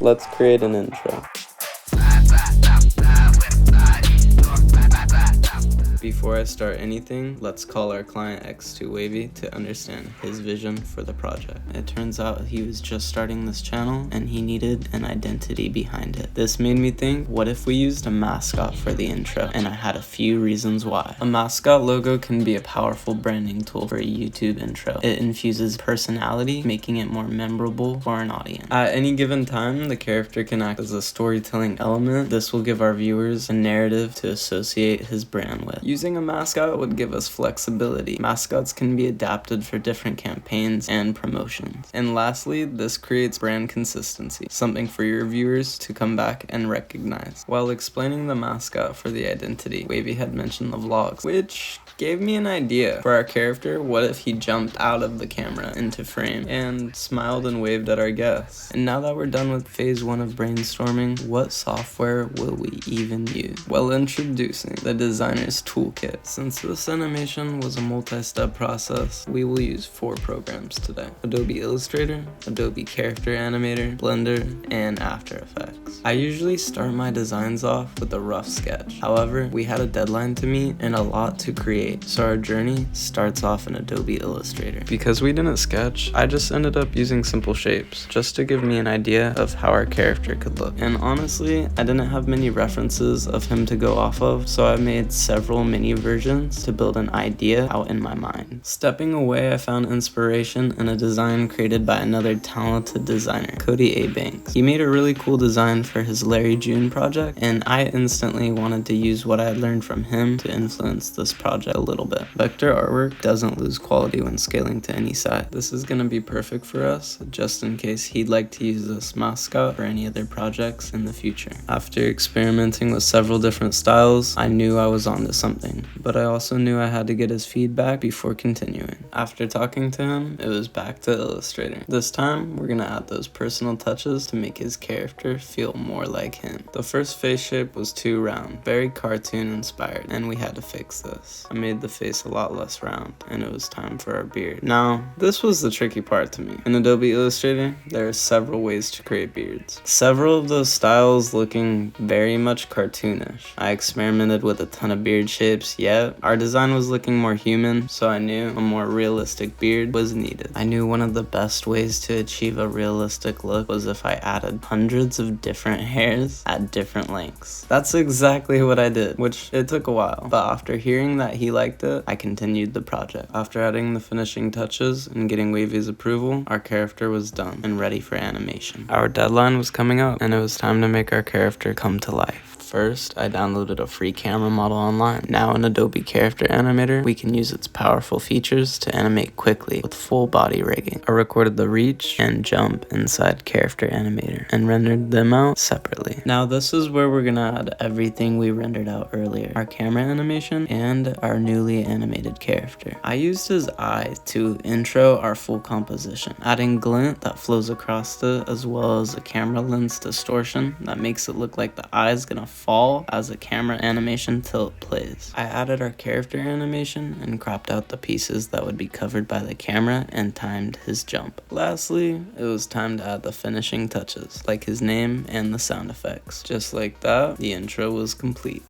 let's create an intro. Before I start anything, let's call our client X2 Waavy to understand his vision for the project. It turns out he was just starting this channel and he needed an identity behind it. This made me think, what if we used a mascot for the intro? And I had a few reasons why. A mascot logo can be a powerful branding tool for a YouTube intro. It infuses personality, making it more memorable for an audience. At any given time, the character can act as a storytelling element. This will give our viewers a narrative to associate his brand with. Using a mascot would give us flexibility. Mascots can be adapted for different campaigns and promotions. And lastly, this creates brand consistency, something for your viewers to come back and recognize. While explaining the mascot for the identity, Waavy had mentioned the vlogs, which gave me an idea for our character. What if he jumped out of the camera into frame and smiled and waved at our guests? And now that we're done with phase 1 of brainstorming, what software will we even use? Well, introducing the designer's toolkit. Since this animation was a multi-step process, we will use 4 programs today: Adobe Illustrator, Adobe Character Animator, Blender, and After Effects. I usually start my designs off with a rough sketch. However, we had a deadline to meet and a lot to create, so our journey starts off in Adobe Illustrator. Because we didn't sketch, I just ended up using simple shapes, just to give me an idea of how our character could look. And honestly, I didn't have many references of him to go off of, so I made several mini versions to build an idea out in my mind. Stepping away, I found inspiration in a design created by another talented designer, Cody A. Banks. He made a really cool design for his Larry June project, and I instantly wanted to use what I had learned from him to influence this project a little bit. Vector artwork doesn't lose quality when scaling to any size. This is gonna be perfect for us, just in case he'd like to use this mascot for any other projects in the future. After experimenting with several different styles, I knew I was onto something, but I also knew I had to get his feedback before continuing. After talking to him, it was back to Illustrator. This time, we're gonna add those personal touches to make his character feel more like him. The first face shape was too round, very cartoon inspired, and we had to fix this. I made the face a lot less round, and it was time for our beard. Now, this was the tricky part to me. In Adobe Illustrator, there are several ways to create beards. Several of those styles looking very much cartoonish. I experimented with a ton of beard shapes, yet our design was looking more human, so I knew a more realistic beard was needed. I knew one of the best ways to achieve a realistic look was if I added hundreds of different hairs at different lengths. That's exactly what I did, which it took a while, but after hearing that he liked it, I continued the project. After adding the finishing touches and getting Waavy's approval, our character was done and ready for animation. Our deadline was coming up, and it was time to make our character come to life. First, I downloaded a free camera model online. Now in Adobe Character Animator, we can use its powerful features to animate quickly with full body rigging. I recorded the reach and jump inside Character Animator and rendered them out separately. Now this is where we're gonna add everything we rendered out earlier: our camera animation and our newly animated character. I used his eye to intro our full composition, adding glint that flows across it, as well as a camera lens distortion that makes it look like the eye's gonna fall as a camera animation till it plays. I added our character animation and cropped out the pieces that would be covered by the camera and timed his jump. Lastly, it was time to add the finishing touches, like his name and the sound effects. Just like that, the intro was complete.